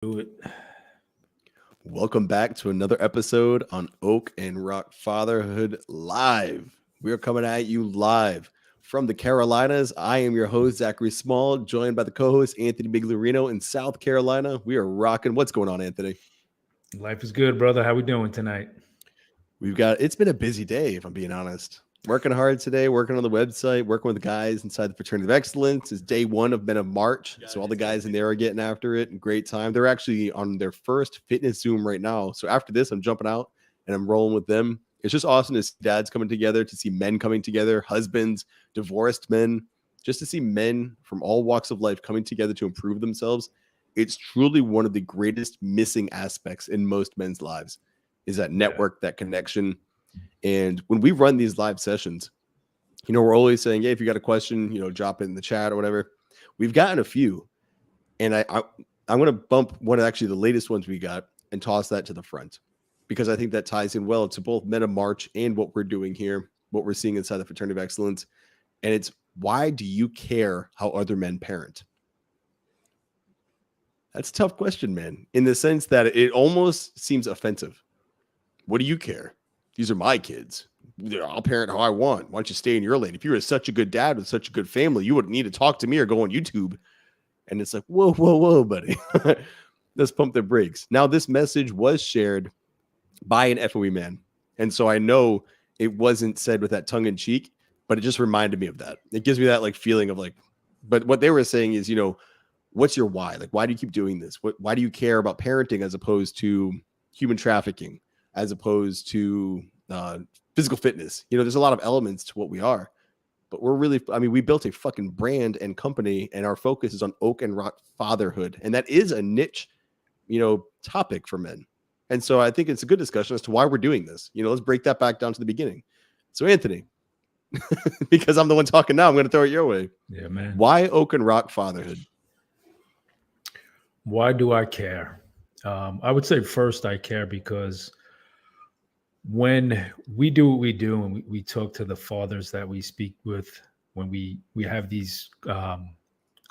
Do it. Welcome back to another episode on Oak and Rock Fatherhood Live. We are coming at you live from the Carolinas. I am your host, Zachary Small, joined by the co-host Anthony Biglorino in South Carolina. We are rocking. What's going on, Anthony? Life is good, brother. How we doing tonight? It's been a busy day, if I'm being honest. Working hard today, working on the website, working with the guys inside the Fraternity of Excellence. It's day one of Men of March. So all the guys in there are getting after it and great time. They're actually on their first fitness Zoom right now. So after this, I'm jumping out and I'm rolling with them. It's just awesome to see dads coming together, to see men coming together, husbands, divorced men, just to see men from all walks of life coming together to improve themselves. It's truly one of the greatest missing aspects in most men's lives is that Yeah. network, that connection. And when we run these live sessions, we're always saying, hey, if you got a question, drop it in the chat or whatever. We've gotten a few, and I'm going to bump one of actually the latest ones we got and toss that to the front because I think that ties in well to both Men of March and what we're doing here, what we're seeing inside the Fraternity of Excellence. And it's, why do you care how other men parent? That's a tough question, man, in the sense that it almost seems offensive. What do you care? These are my kids. I'll parent how I want. Why don't you stay in your lane? If you were such a good dad with such a good family, you wouldn't need to talk to me or go on YouTube. And it's like, whoa, whoa, whoa, buddy. Let's pump the brakes. Now, this message was shared by an FOE man. And so I know it wasn't said with that tongue in cheek, but it just reminded me of that. It gives me that like feeling of like, but what they were saying is, what's your why? Like, why do you keep doing this? Why do you care about parenting as opposed to human trafficking, as opposed to physical fitness? There's a lot of elements to what we are, but we built a fucking brand and company, and our focus is on Oak and Rock Fatherhood. And that is a niche, topic for men. And so I think it's a good discussion as to why we're doing this. Let's break that back down to the beginning. So, Anthony, because I'm the one talking now, I'm going to throw it your way. Yeah, man. Why Oak and Rock Fatherhood? Why do I care? I would say first I care because when we do what we do and we talk to the fathers that we speak with, when we have these,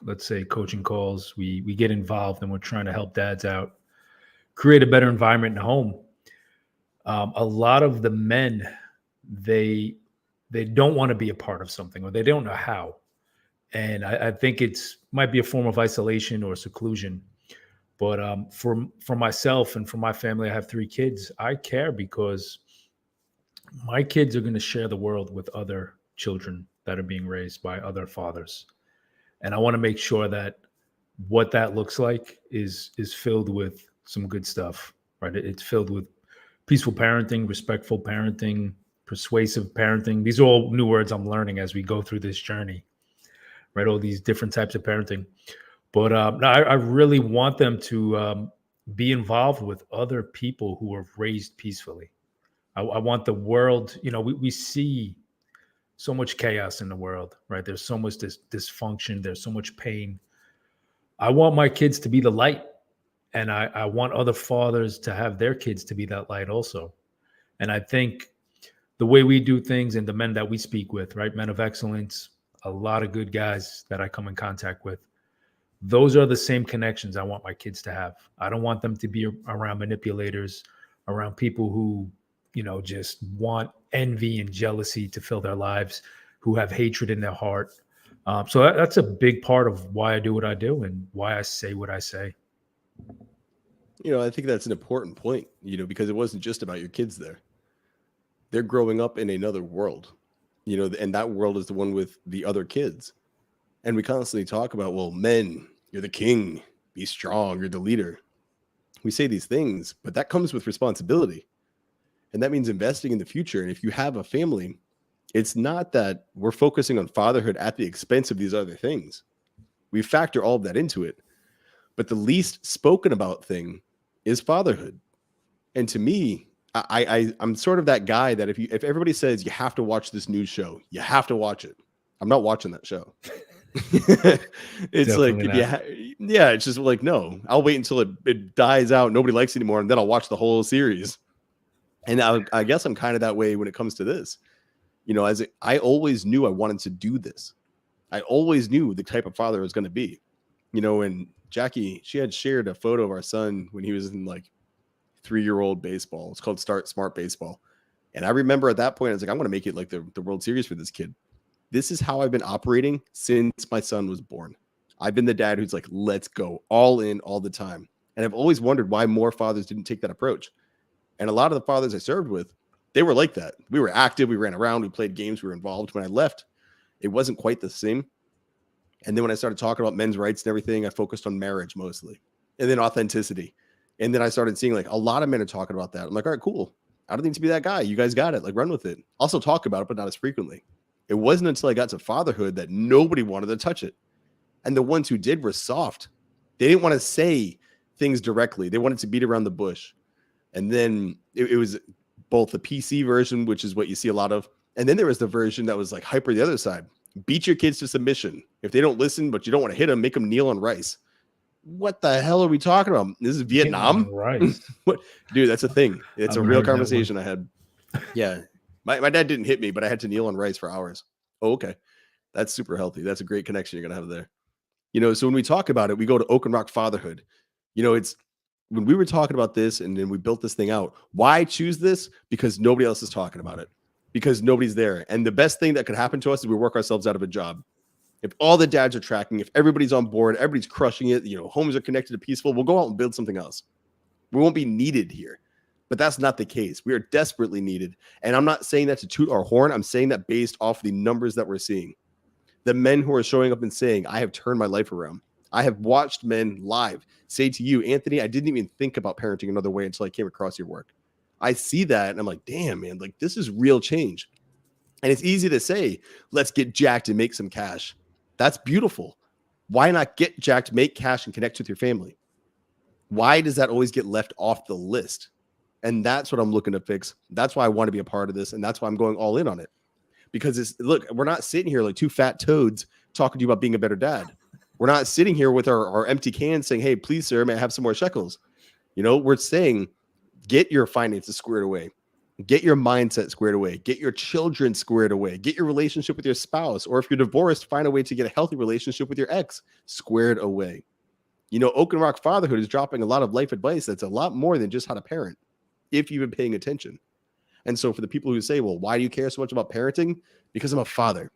let's say, coaching calls, we get involved and we're trying to help dads out, create a better environment in the home. A lot of the men, they don't want to be a part of something or they don't know how. And I think it's might be a form of isolation or seclusion. But for myself and for my family, I have 3 kids. I care because my kids are going to share the world with other children that are being raised by other fathers, and I want to make sure that what that looks like is filled with some good stuff. Right? It's filled with peaceful parenting, respectful parenting, persuasive parenting. These are all new words I'm learning as we go through this journey. Right? All these different types of parenting. But no, I really want them to be involved with other people who are raised peacefully. I want the world, we see so much chaos in the world, right? There's so much dysfunction. There's so much pain. I want my kids to be the light. And I want other fathers to have their kids to be that light also. And I think the way we do things and the men that we speak with, right? Men of excellence, a lot of good guys that I come in contact with. Those are the same connections I want my kids to have. I don't want them to be around manipulators, around people who, just want envy and jealousy to fill their lives, who have hatred in their heart. So that's a big part of why I do what I do and why I say what I say. I think that's an important point, because it wasn't just about your kids there. They're growing up in another world, and that world is the one with the other kids. And we constantly talk about, well, men, you're the king, be strong, you're the leader. We say these things, but that comes with responsibility. And that means investing in the future. And if you have a family, it's not that we're focusing on fatherhood at the expense of these other things. We factor all of that into it. But the least spoken about thing is fatherhood. And to me, I'm sort of that guy that if everybody says you have to watch this news show, you have to watch it. I'm not watching that show. It's like, Definitely not. it's just like, no, I'll wait until it dies out, nobody likes it anymore, and then I'll watch the whole series. And I guess I'm kind of that way when it comes to this. I always knew I wanted to do this. I always knew the type of father I was going to be. And Jackie, she had shared a photo of our son when he was in like 3-year-old baseball. It's called Start Smart Baseball. And I remember at that point, I was like, I'm going to make it like the World Series for this kid. This is how I've been operating since my son was born. I've been the dad who's like, let's go all in all the time. And I've always wondered why more fathers didn't take that approach. And a lot of the fathers I served with, they were like that. We were active. We ran around. We played games. We were involved. When I left, it wasn't quite the same. And then when I started talking about men's rights and everything, I focused on marriage mostly and then authenticity. And then I started seeing like a lot of men are talking about that. I'm like, all right, cool. I don't need to be that guy. You guys got it. Like, run with it. Also talk about it, but not as frequently. It wasn't until I got to fatherhood that nobody wanted to touch it. And the ones who did were soft. They didn't want to say things directly. They wanted to beat around the bush. And then it was both the PC version, which is what you see a lot of. And then there was the version that was like hyper the other side. Beat your kids to submission. If they don't listen, but you don't want to hit them, make them kneel on rice. What the hell are we talking about? This is Vietnam? Rice. What, dude, that's a thing. It's I've a real heard that conversation I had. Yeah. My dad didn't hit me, but I had to kneel on rice for hours. Oh, okay. That's super healthy. That's a great connection you're going to have there. You know, so when we talk about it, we go to Oak and Rock Fatherhood. You know, it's when we were talking about this and then we built this thing out. Why choose this? Because nobody else is talking about it. Because nobody's there. And the best thing that could happen to us is we work ourselves out of a job. If all the dads are tracking, if everybody's on board, everybody's crushing it, you know, homes are connected to peaceful, we'll go out and build something else. We won't be needed here. But that's not the case. We are desperately needed. And I'm not saying that to toot our horn. I'm saying that based off the numbers that we're seeing. The men who are showing up and saying, I have turned my life around. I have watched men live say to you, Anthony, I didn't even think about parenting another way until I came across your work. I see that and I'm like, damn, man, like this is real change. And it's easy to say, let's get jacked and make some cash. That's beautiful. Why not get jacked, make cash, and connect with your family? Why does that always get left off the list? And that's what I'm looking to fix. That's why I want to be a part of this. And that's why I'm going all in on it. Because it's, look, we're not sitting here like two fat toads talking to you about being a better dad. We're not sitting here with our empty cans saying, hey, please, sir, may I have some more shekels? You know, we're saying, get your finances squared away. Get your mindset squared away. Get your children squared away. Get your relationship with your spouse. Or if you're divorced, find a way to get a healthy relationship with your ex squared away. You know, Oak and Rock Fatherhood is dropping a lot of life advice that's a lot more than just how to parent, if you've been paying attention. And so for the people who say, well, why do you care so much about parenting? Because I'm a father.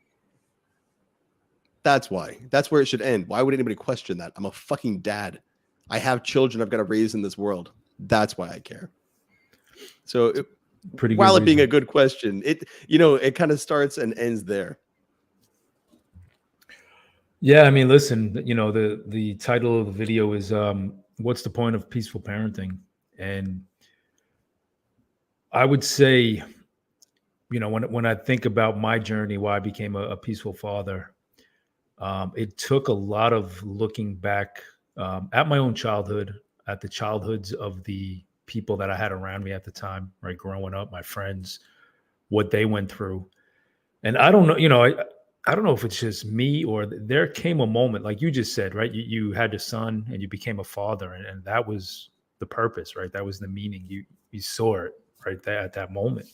That's why. That's where it should end. Why would anybody question that? I'm a fucking dad. I have children I've got to raise in this world. That's why I care. So while it being a good question, it, you know, it kind of starts and ends there. Yeah, I mean, listen, you know, the title of the video is what's the point of peaceful parenting? And I would say, you know, when I think about my journey, why I became a peaceful father, it took a lot of looking back at my own childhood, at the childhoods of the people that I had around me at the time, right? Growing up, my friends, what they went through. And I don't know, you know, I don't know if it's just me or there came a moment, like you just said, right? You had a son and you became a father, and that was the purpose, right? That was the meaning. You saw it right there at that moment.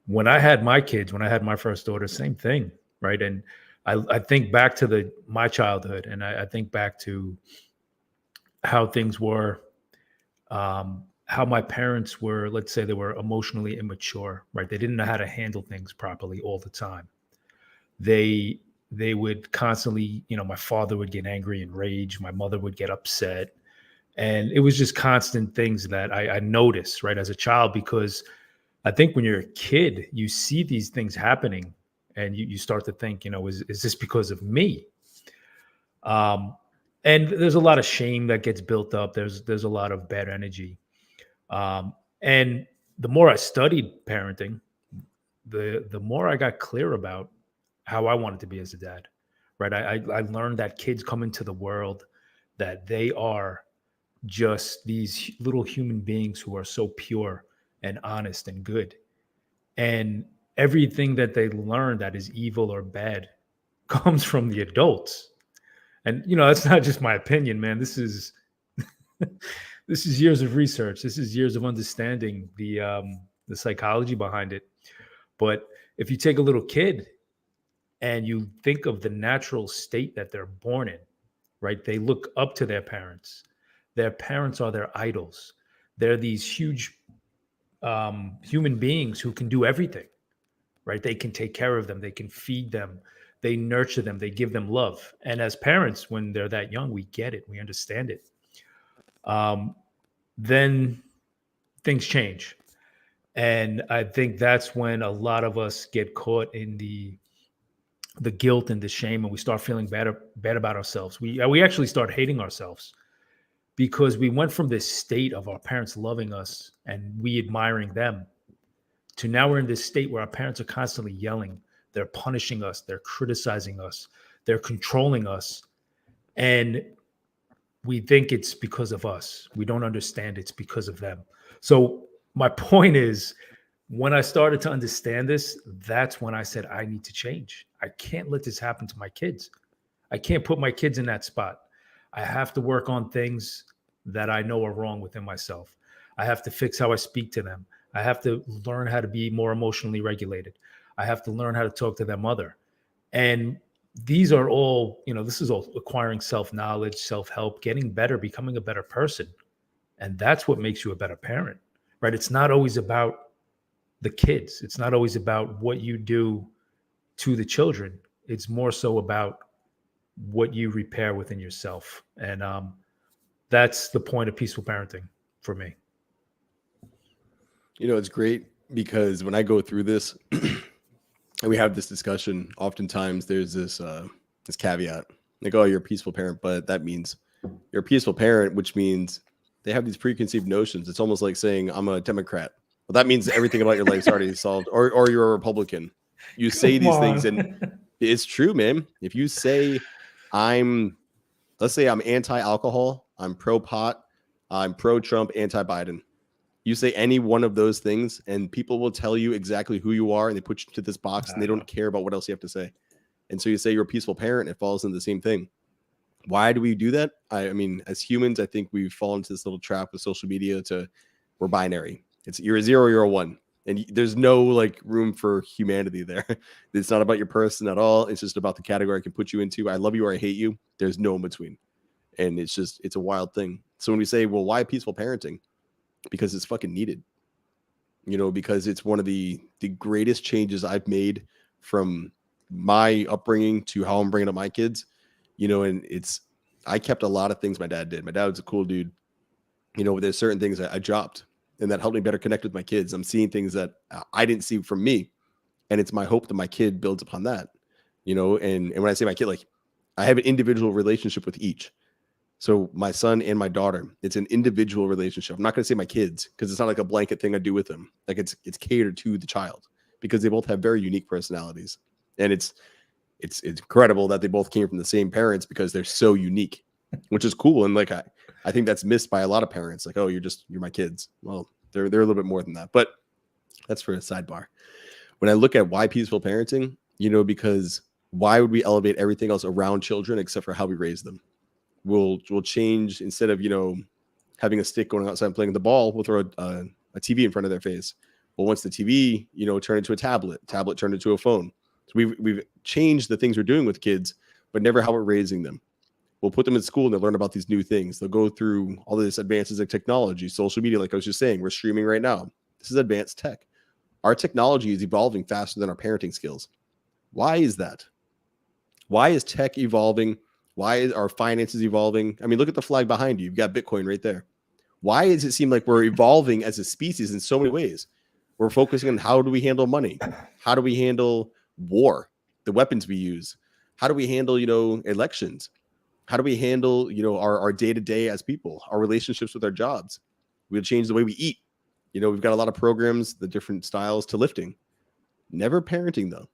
When I had my kids, when I had my first daughter, same thing, right? And I think back to my childhood, and I think back to how things were, how my parents were, let's say they were emotionally immature, right? They didn't know how to handle things properly all the time. They would constantly, you know, my father would get angry and rage, my mother would get upset. And it was just constant things that I noticed, right, as a child, because I think when you're a kid, you see these things happening and you start to think, you know, is this because of me? And there's a lot of shame that gets built up. There's a lot of bad energy. And the more I studied parenting, the more I got clear about how I wanted to be as a dad, right? I learned that kids come into the world, that they are just these little human beings who are so pure and honest and good. And everything that they learn that is evil or bad comes from the adults. And, you know, that's not just my opinion, man. This is this is years of research. This is years of understanding the psychology behind it. But if you take a little kid and you think of the natural state that they're born in, right? They look up to their parents. Their parents are their idols. They're these huge human beings who can do everything, right? They can take care of them, they can feed them, they nurture them, they give them love. And as parents, when they're that young, we get it, we understand it. Um, then things change. And I think that's when a lot of us get caught in the guilt and the shame, and we start feeling bad about ourselves. We actually start hating ourselves because we went from this state of our parents loving us and we admiring them to now we're in this state where our parents are constantly yelling, they're punishing us, they're criticizing us, they're controlling us, and we think it's because of us. We don't understand it's because of them. So my point is, when I started to understand this, that's when I said I need to change. I can't let this happen to my kids. I can't put my kids in that spot. I have to work on things that I know are wrong within myself. I have to fix how I speak to them. I have to learn how to be more emotionally regulated. I have to learn how to talk to their mother. And these are all, this is all acquiring self-knowledge, self-help, getting better, becoming a better person. And that's what makes you a better parent, right? It's not always about the kids. It's not always about what you do to the children. It's more so about what you repair within yourself. And that's the point of peaceful parenting for me. It's great because when I go through this and we have this discussion, oftentimes there's this caveat. Like, oh, you're a peaceful parent, but that means you're a peaceful parent, which means they have these preconceived notions. It's almost like saying I'm a Democrat. Well, that means everything about your life's already solved, or you're a Republican. You say these things, and it's true, man. If you say let's say I'm anti-alcohol, I'm pro-pot, I'm pro-Trump, anti-Biden. You say any one of those things, and people will tell you exactly who you are, and they put you into this box, and they don't care about what else you have to say. And so you say you're a peaceful parent, it falls into the same thing. Why do we do that? I mean, as humans, I think we've fallen into this little trap with social media we're binary. You're a 0, you're a 1. And there's no like room for humanity there. It's not about your person at all. It's just about the category I can put you into. I love you or I hate you. There's no in between. And it's a wild thing. So when we say, well, why peaceful parenting? Because it's fucking needed. Because it's one of the greatest changes I've made from my upbringing to how I'm bringing up my kids. And I kept a lot of things my dad did. My dad was a cool dude. There's certain things I dropped, and that helped me better connect with my kids. I'm seeing things that I didn't see from me. And it's my hope that my kid builds upon that, and when I say my kid, like I have an individual relationship with each. So my son and my daughter, it's an individual relationship. I'm not going to say my kids because it's not like a blanket thing I do with them. Like it's catered to the child because they both have very unique personalities. And it's incredible that they both came from the same parents because they're so unique, which is cool. And like, I think that's missed by a lot of parents. Like, oh, you're my kids. Well, they're a little bit more than that, but that's for a sidebar. When I look at why peaceful parenting, because why would we elevate everything else around children except for how we raise them? We'll change instead of, having a stick going outside and playing the ball, we'll throw a TV in front of their face. Well, once the TV, turned into a tablet turned into a phone. So we've changed the things we're doing with kids, but never how we're raising them. We'll put them in school and they'll learn about these new things. They'll go through all this advances in technology, social media. Like I was just saying, we're streaming right now. This is advanced tech. Our technology is evolving faster than our parenting skills. Why is that? Why is tech evolving? Why is our finances evolving? I mean, look at the flag behind you. You've got Bitcoin right there. Why does it seem like we're evolving as a species in so many ways? We're focusing on how do we handle money? How do we handle war? The weapons we use? How do we handle, elections? How do we handle, our day-to-day as people, our relationships with our jobs? We'll change the way we eat. We've got a lot of programs, the different styles to lifting. Never parenting, though.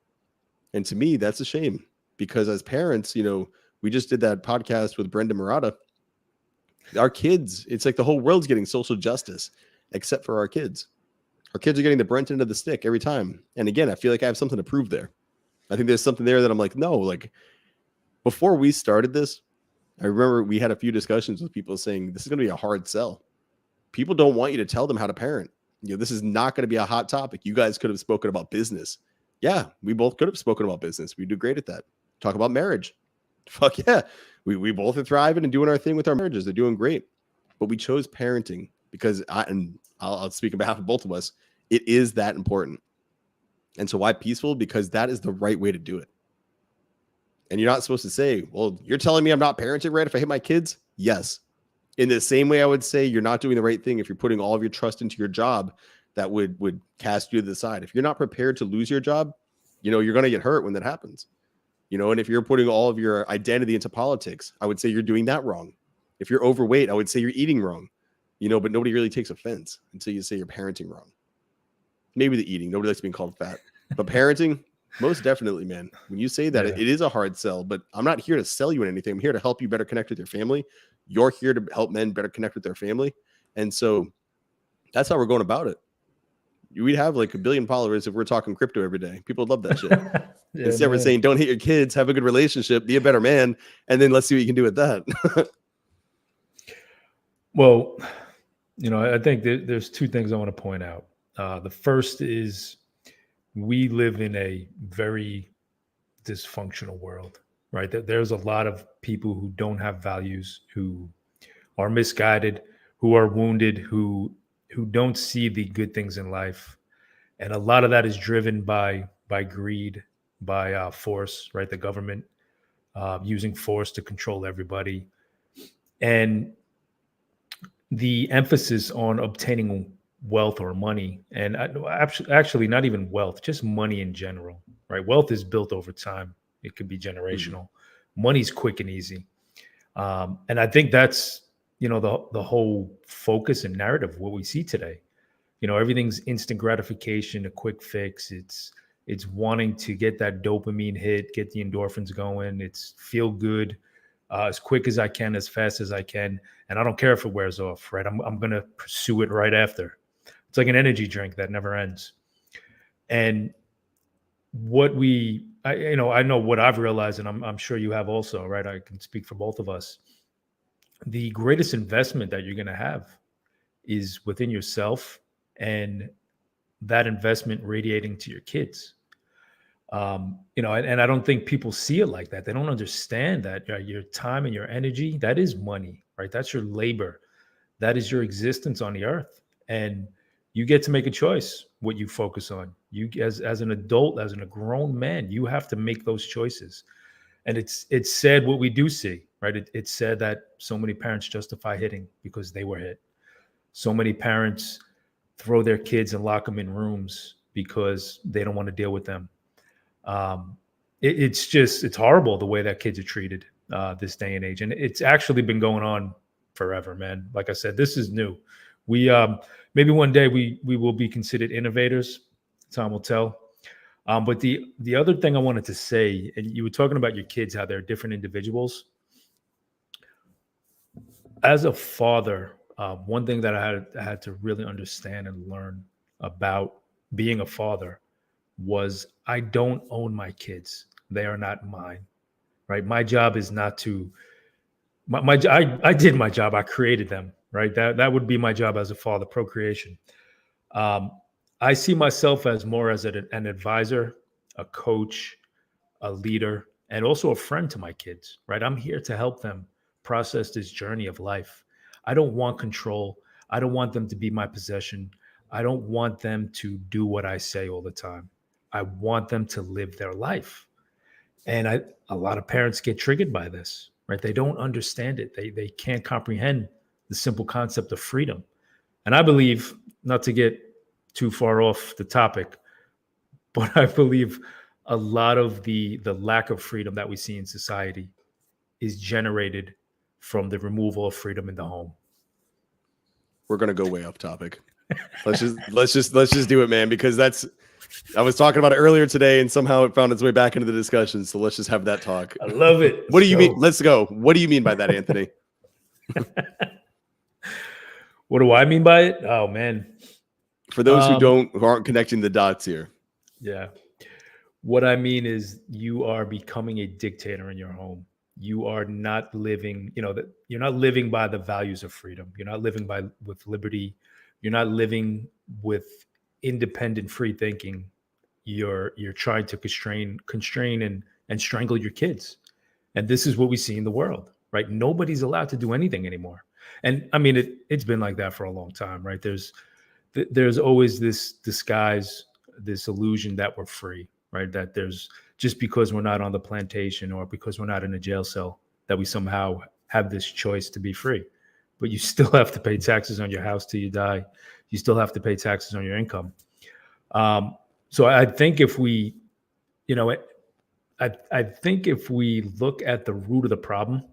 And to me, that's a shame because as parents, we just did that podcast with Brenda Murata. Our kids, it's like the whole world's getting social justice, except for our kids. Our kids are getting the brunt end of the stick every time. And again, I feel like I have something to prove there. I think there's something there that I'm like, no, like before we started this, I remember we had a few discussions with people saying this is going to be a hard sell. People don't want you to tell them how to parent. This is not going to be a hot topic. You guys could have spoken about business. Yeah, we both could have spoken about business. We do great at that. Talk about marriage. Fuck yeah. We both are thriving and doing our thing with our marriages. They're doing great. But we chose parenting because I'll speak on behalf of both of us. It is that important. And so why peaceful? Because that is the right way to do it. And you're not supposed to say, well, you're telling me I'm not parenting right if I hit my kids? Yes. In the same way, I would say you're not doing the right thing if you're putting all of your trust into your job that would cast you to the side. If you're not prepared to lose your job, you're going to get hurt when that happens. And if you're putting all of your identity into politics, I would say you're doing that wrong. If you're overweight, I would say you're eating wrong. But nobody really takes offense until you say you're parenting wrong. Maybe the eating. Nobody likes being called fat. But parenting, most definitely, man. When you say that, it is a hard sell. But I'm not here to sell you anything. I'm here to help you better connect with your family. You're here to help men better connect with their family. And so that's how we're going about it. We'd have like 1 billion followers if we're talking crypto every day. People would love that shit. Instead, we're saying, don't hit your kids, have a good relationship, be a better man, and then let's see what you can do with that. Well, I think there's two things I want to point out. The first is we live in a very dysfunctional world, right? There's a lot of people who don't have values, who are misguided, who are wounded, who don't see the good things in life. And a lot of that is driven by greed, by force, right? The government using force to control everybody. And the emphasis on obtaining wealth or money, and actually not even wealth, just money in general, right? Wealth is built over time. It could be generational. Money's quick and easy. And I think that's, the whole focus and narrative of what we see today. Everything's instant gratification, a quick fix. It's wanting to get that dopamine hit, get the endorphins going. It's feel good as quick as I can, as fast as I can. And I don't care if it wears off, right? I'm going to pursue it right after. It's like an energy drink that never ends. And what I know what I've realized, and I'm sure you have also, right? I can speak for both of us. The greatest investment that you're going to have is within yourself, and that investment radiating to your kids. And I don't think people see it like that. They don't understand that your time and your energy, that is money, right? That's your labor. That is your existence on the earth. And you get to make a choice what you focus on. You as an adult, as a grown man, you have to make those choices. And it's sad what we do see, right? It's said that so many parents justify hitting because they were hit. So many parents throw their kids and lock them in rooms because they don't want to deal with them. It's horrible the way that kids are treated this day and age. And it's actually been going on forever, man. Like I said, this is new. We maybe one day we will be considered innovators. Time will tell. But the other thing I wanted to say, and you were talking about your kids, how they're different individuals. As a father, one thing that I had to really understand and learn about being a father was I don't own my kids. They are not mine, right? My job is not to, I did my job. I created them, right? That would be my job as a father, procreation. I see myself as more as an advisor, a coach, a leader, and also a friend to my kids, right? I'm here to help them process this journey of life. I don't want control. I don't want them to be my possession. I don't want them to do what I say all the time. I want them to live their life. And a lot of parents get triggered by this, right? They don't understand it. They can't comprehend the simple concept of freedom. And I believe, not to get too far off the topic, but I believe a lot of the lack of freedom that we see in society is generated from the removal of freedom in the home. We're gonna go way off topic. Let's just do it, man, because I was talking about it earlier today and somehow it found its way back into the discussion. So let's just have that talk. I love it. What do you mean? Let's go. What do you mean by that, Anthony? What do I mean by it? Oh man. For those who aren't connecting the dots here. Yeah. What I mean is you are becoming a dictator in your home. You are not living, you're not living by the values of freedom. You're not living with liberty. You're not living with independent free thinking. You're trying to constrain and strangle your kids. And this is what we see in the world, right? Nobody's allowed to do anything anymore. And I mean, it's been like that for a long time, right? There's always this disguise, this illusion that we're free, right? That there's just because we're not on the plantation or because we're not in a jail cell, that we somehow have this choice to be free. But you still have to pay taxes on your house till you die. You still have to pay taxes on your income. So I think if we, you know, I think if we look at the root of the problem,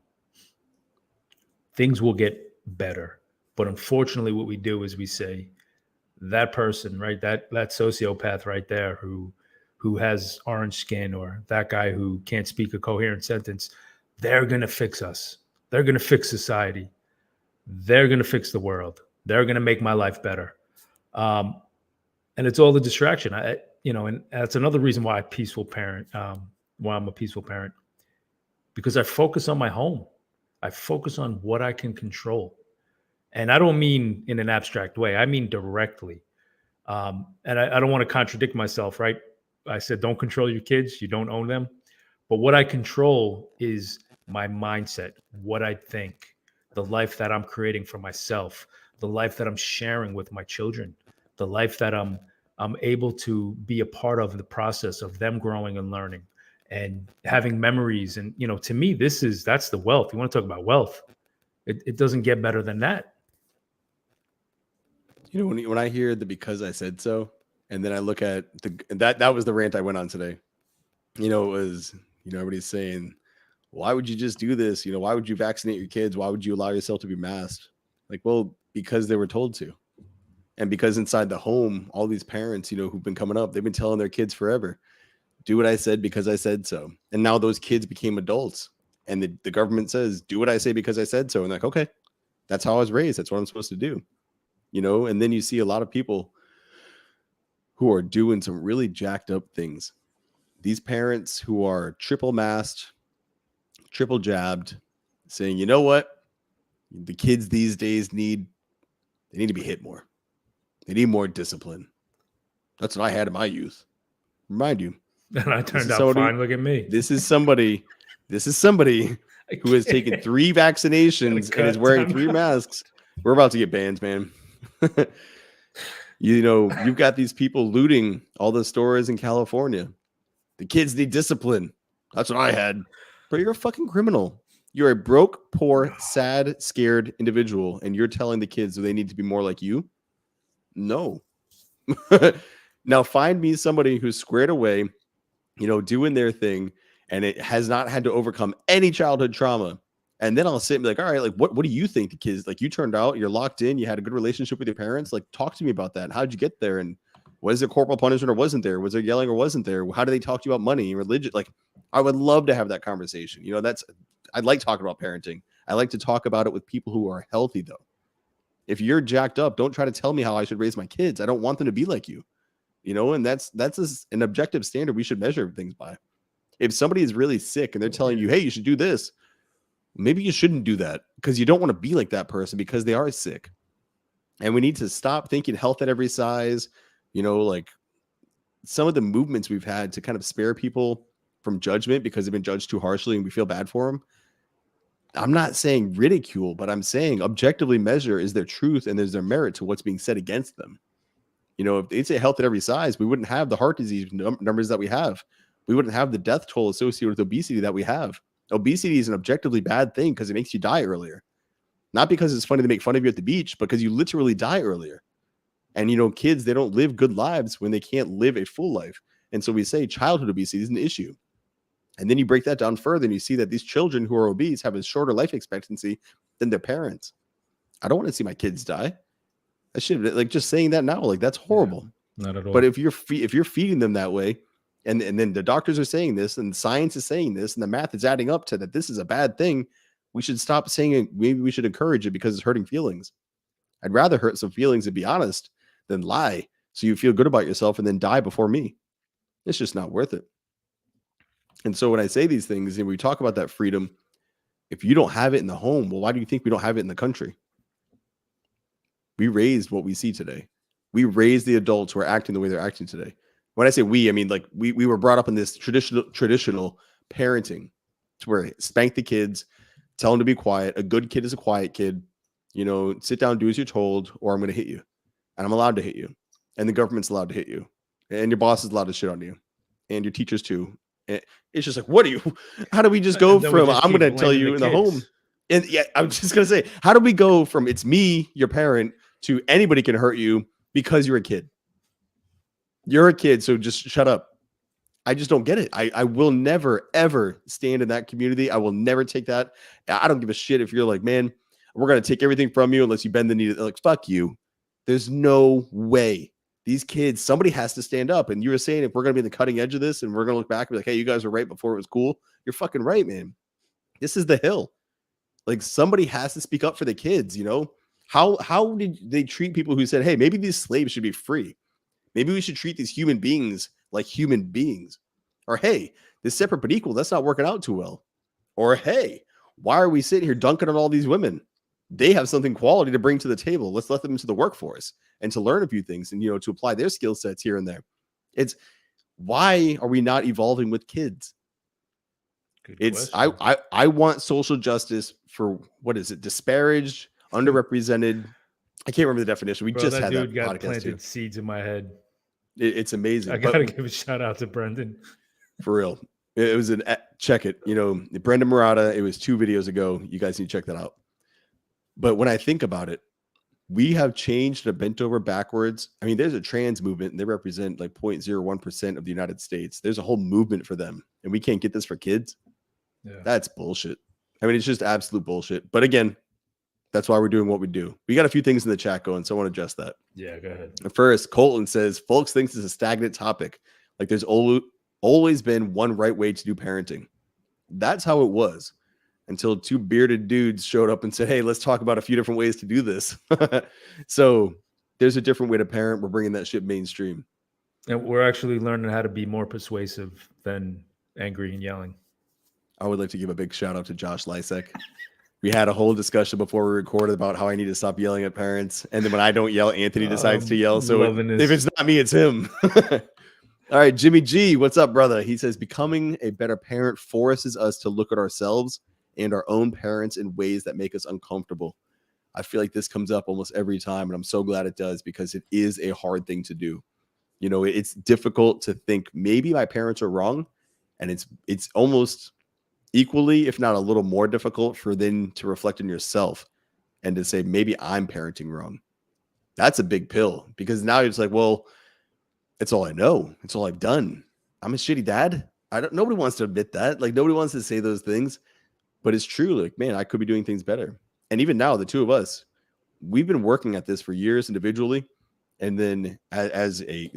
things will get better. But unfortunately, what we do is we say that person, right, that sociopath right there who has orange skin, or that guy who can't speak a coherent sentence, they're going to fix us. They're going to fix society. They're going to fix the world. They're going to make my life better. And it's all the distraction. And that's another reason why why I'm a peaceful parent, because I focus on my home. I focus on what I can control. And I don't mean in an abstract way. I mean directly. And I don't want to contradict myself, right? I said, don't control your kids. You don't own them. But what I control is my mindset, what I think, the life that I'm creating for myself, the life that I'm sharing with my children, the life that I'm able to be a part of the process of them growing and learning and having memories. And, to me, that's the wealth. You want to talk about wealth. It doesn't get better than that. When I hear the because I said so, and then I look at that was the rant I went on today. It was, everybody's saying, why would you just do this? Why would you vaccinate your kids? Why would you allow yourself to be masked? Like, well, because they were told to. And because inside the home, all these parents, who've been coming up, they've been telling their kids forever, do what I said because I said so. And now those kids became adults, and the government says, do what I say because I said so. And like, okay, that's how I was raised. That's what I'm supposed to do. And then you see a lot of people who are doing some really jacked up things. These parents who are triple masked, triple jabbed, saying, you know what? The kids these days need to be hit more. They need more discipline. That's what I had in my youth. Remind you. And I turned out fine. Look at me. This is somebody who has taken 3 vaccinations and is wearing 3 masks. We're about to get banned, man. You've got these people looting all the stores in California. The kids need discipline. That's what I had. But you're a fucking criminal. You're a broke, poor, sad, scared individual, and you're telling the kids that they need to be more like you? No. Now find me somebody who's squared away, doing their thing, and it has not had to overcome any childhood trauma. And then I'll sit and be like, all right, like, what do you think the kids, like, you turned out, you're locked in, you had a good relationship with your parents. Like, talk to me about that. How'd you get there? And was there corporal punishment or wasn't there? Was there yelling or wasn't there? How do they talk to you about money and religion? Like, I would love to have that conversation. I like talking about parenting. I like to talk about it with people who are healthy, though. If you're jacked up, don't try to tell me how I should raise my kids. I don't want them to be like you, and that's an objective standard we should measure things by. If somebody is really sick and they're telling you, hey, you should do this, maybe you shouldn't do that because you don't want to be like that person because they are sick. And we need to stop thinking health at every size. Like some of the movements we've had to kind of spare people from judgment because they've been judged too harshly and we feel bad for them. I'm not saying ridicule, but I'm saying objectively measure, is there truth and is there merit to what's being said against them? If they say health at every size, we wouldn't have the heart disease numbers that we have. We wouldn't have the death toll associated with obesity that we have. Obesity is an objectively bad thing because it makes you die earlier. Not because it's funny to make fun of you at the beach, because you literally die earlier. And, kids, they don't live good lives when they can't live a full life. And so we say childhood obesity is an issue. And then you break that down further and you see that these children who are obese have a shorter life expectancy than their parents. I don't want to see my kids die. I should, like, just saying that now, like, that's horrible. Yeah, not at all. But if you're feeding them that way, and then the doctors are saying this and science is saying this and the math is adding up to that this is a bad thing, we should stop saying it. Maybe we should encourage it because it's hurting feelings. I'd rather hurt some feelings and be honest than lie so you feel good about yourself and then die before me. It's just not worth it. And so when I say these things and we talk about that freedom, if you don't have it in the home, well, why do you think we don't have it in the country? We raised what we see today. We raised the adults who are acting the way they're acting today. When I say we, I mean, like, we were brought up in this traditional parenting. to where spank the kids, tell them to be quiet. A good kid is a quiet kid. You know, sit down, do as you're told, or I'm going to hit you. And I'm allowed to hit you. And the government's allowed to hit you. And your boss is allowed to shit on you. And your teachers too. And it's just like, how do we just go from, I'm going to tell you in the home. And yeah, I'm just going to say, how do we go from it's me, your parent, to anybody can hurt you because you're a kid? You're a kid, so just shut up. I just don't get it. I will never, ever stand in that community. I will never take that. I don't give a shit if you're like, man, we're going to take everything from you unless you bend the knee. Like, fuck you. There's no way. These kids, somebody has to stand up. And you were saying if we're going to be in the cutting edge of this and we're going to look back and be like, hey, you guys were right before it was cool. You're fucking right, man. This is the hill. Like, somebody has to speak up for the kids, you know? How did they treat people who said, hey, maybe these slaves should be free? Maybe we should treat these human beings like human beings. Or, hey, this separate but equal, that's not working out too well. Or, hey, why are we sitting here dunking on all these women? They have something quality to bring to the table. Let's let them into the workforce and to learn a few things and, you know, to apply their skill sets here and there. It's why are we not evolving with kids? I want social justice for, what is it? Disparaged, underrepresented. I can't remember the definition. We just had that got podcast planted too. Seeds in my head. It's amazing. I gotta give a shout out to Brendan. For real. It was check it. You know, Brendan Murata, it was 2 videos ago. You guys need to check that out. But when I think about it, we have changed and bent over backwards. I mean, there's a trans movement and they represent like 0.01% of the United States. There's a whole movement for them. And we can't get this for kids. Yeah. That's bullshit. I mean, it's just absolute bullshit. But again, that's why we're doing what we do. We got a few things in the chat going, so I want to adjust that. Yeah, go ahead. First, Colton says, folks thinks it's a stagnant topic. Like there's always been one right way to do parenting. That's how it was until 2 bearded dudes showed up and said, hey, let's talk about a few different ways to do this. So there's a different way to parent. We're bringing that shit mainstream. And we're actually learning how to be more persuasive than angry and yelling. I would like to give a big shout out to Josh Lysek. We had a whole discussion before we recorded about how I need to stop yelling at parents. And then when I don't yell, Anthony decides to yell. So if it's not me, it's him. All right, Jimmy G, what's up, brother? He says, becoming a better parent forces us to look at ourselves and our own parents in ways that make us uncomfortable. I feel like this comes up almost every time, and I'm so glad it does because it is a hard thing to do. You know, it's difficult to think maybe my parents are wrong, and it's almost equally, if not a little more difficult for them to reflect on yourself and to say, maybe I'm parenting wrong. That's a big pill because now it's like, well, it's all I know. It's all I've done. I'm a shitty dad. Nobody wants to admit that. Like nobody wants to say those things, but it's true. Like, man, I could be doing things better. And even now, the 2 of us, we've been working at this for years individually. And then as a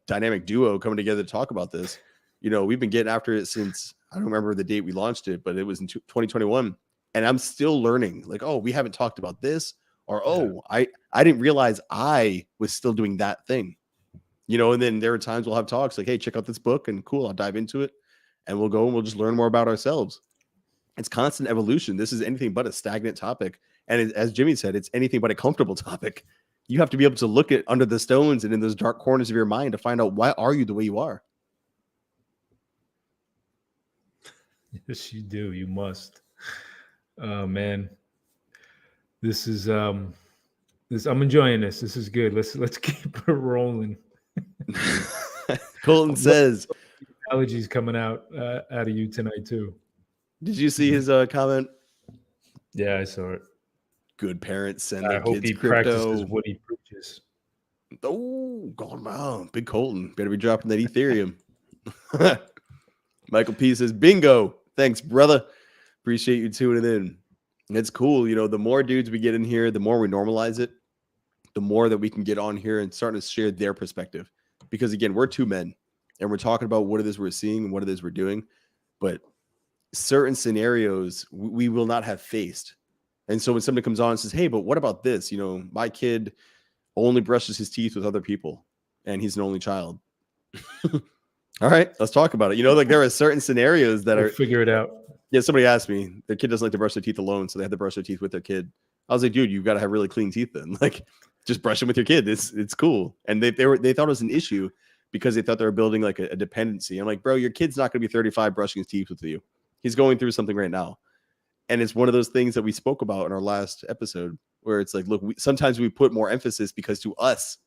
dynamic duo coming together to talk about this, you know, we've been getting after it since, I don't remember the date we launched it, but it was in 2021. And I'm still learning like, oh, we haven't talked about this, or, oh, I didn't realize I was still doing that thing, you know? And then there are times we'll have talks like, hey, check out this book and cool, I'll dive into it and we'll go and we'll just learn more about ourselves. It's constant evolution. This is anything but a stagnant topic. And as Jimmy said, it's anything but a comfortable topic. You have to be able to look at under the stones and in those dark corners of your mind to find out why are you the way you are. Yes, you do. You must. Man, this is I'm enjoying this. This is good. Let's keep it rolling. Colton says allergies coming out of you tonight too. Did you see his comment? Yeah, I saw it. Good parents send their kids kids he crypto. Practices what he preaches. Oh, going on. Big Colton. Better be dropping that Ethereum. Michael P says, bingo. Thanks, brother. Appreciate you tuning in. It's cool. You know, the more dudes we get in here, the more we normalize it, the more that we can get on here and start to share their perspective. Because again, we're 2 men and we're talking about what it is we're seeing and what it is we're doing. But certain scenarios we will not have faced. And so when somebody comes on and says, hey, but what about this? You know, my kid only brushes his teeth with other people and he's an only child. All right, let's talk about it. You know, like there are certain scenarios that are figure it out. Yeah, somebody asked me, their kid doesn't like to brush their teeth alone, so they have to brush their teeth with their kid. I was like, dude, you've got to have really clean teeth then. Like, just brush them with your kid. It's cool. And they thought it was an issue because they thought they were building like a dependency. I'm like, bro, your kid's not going to be 35 brushing his teeth with you. He's going through something right now. And it's one of those things that we spoke about in our last episode where it's like, look, sometimes we put more emphasis because to us,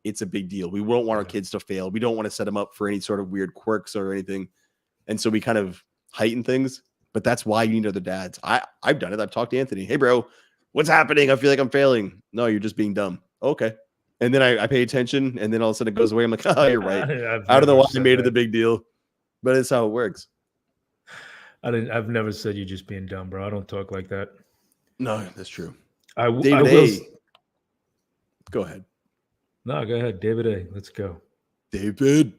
it's a big deal. We won't want our kids to fail. We don't want to set them up for any sort of weird quirks or anything. And so we kind of heighten things, but that's why you need other dads. I've done it. I've talked to Anthony. Hey, bro, what's happening? I feel like I'm failing. No, you're just being dumb. Okay. And then I pay attention, and then all of a sudden it goes away. I'm like, oh, you're right. I don't know why I made it a big deal, but it's how it works. I've never said you're just being dumb, bro. I don't talk like that. No, that's true. David A. Go ahead. No, go ahead. David A. Let's go. David.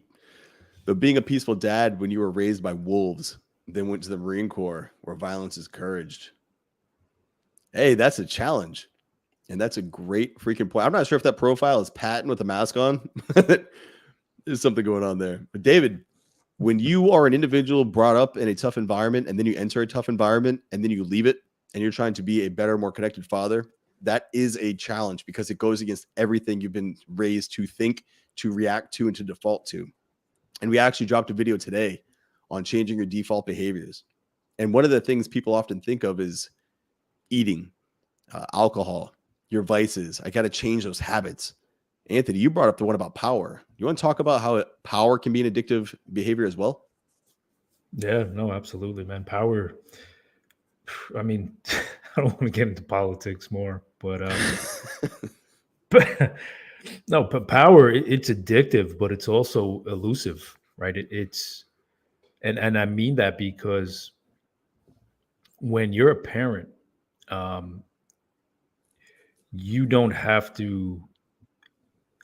But being a peaceful dad when you were raised by wolves, then went to the Marine Corps where violence is encouraged. Hey, that's a challenge. And that's a great freaking point. I'm not sure if that profile is Patton with a mask on. There's something going on there. But David, when you are an individual brought up in a tough environment and then you enter a tough environment and then you leave it and you're trying to be a better, more connected father, that is a challenge because it goes against everything you've been raised to think, to react to, and to default to. And we actually dropped a video today on changing your default behaviors. And one of the things people often think of is eating, alcohol, your vices. I got to change those habits. Anthony, you brought up the one about power. You want to talk about how power can be an addictive behavior as well? Yeah, no, absolutely, man. Power. I mean, I don't want to get into politics more, but no, but power, it's addictive, but it's also elusive, right? And I mean that because when you're a parent, you don't have to,